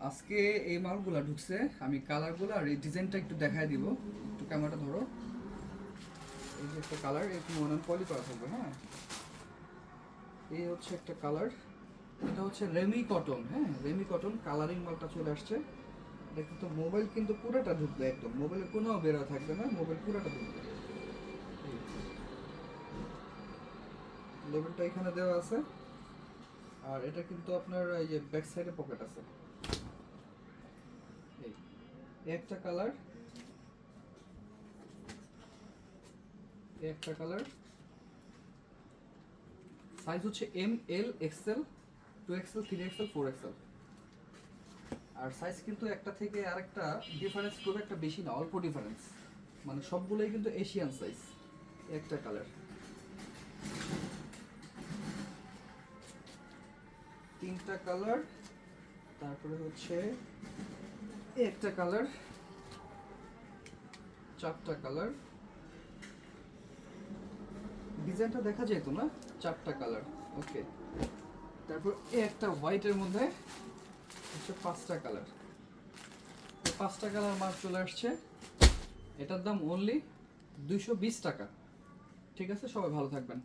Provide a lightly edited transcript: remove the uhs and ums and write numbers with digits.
আজকে এই মালগুলা ঢুকছে, আমি কালারগুলো আর এই ডিজাইনটা একটু দেখায় দিব। একটু ক্যামেরাটা ধরো। এই যে একটা কালার, একটু মনে পলি করা থাকবে। হ্যাঁ, এই হচ্ছে একটা কালার। এটা হচ্ছে রেমি কটন। হ্যাঁ, রেমি কটন কালারিং মালটা চলে আসছে। দেখো তো, মোবাইল কিন্তু পুরোটা ঢুকবে, একদম মোবাইলের কোনো বেরো থাকবে না, মোবাইল পুরোটা ঢুকবে। লেবেলটা এখানে দেওয়া আছে। আর এটা কিন্তু আপনার এই যে ব্যাক সাইডে পকেট আছে। এই একটা কালার, একটা কালার। সাইজ হচ্ছে M L XL, 2XL, 3XL, 4XL। আর সাইজ কিন্তু একটা থেকে আরেকটা ডিফারেন্স খুব একটা বেশি না, অল্প ডিফারেন্স। মানে সবগুলোই কিন্তু এশিয়ান সাইজ। একটা কালার, তিনটা কালার, তারপরে হচ্ছে একটা কালার, চারটা কালার। ডিজাইনটা দেখা যেত না, চারটা কালার। ওকে, তারপর একটা হোয়াইটের মধ্যে হচ্ছে পাঁচটা কালার। পাঁচটা কালার মাল চলে আসছে। এটার দাম অনলি 220 টাকা। ঠিক আছে, সবাই ভালো থাকবেন।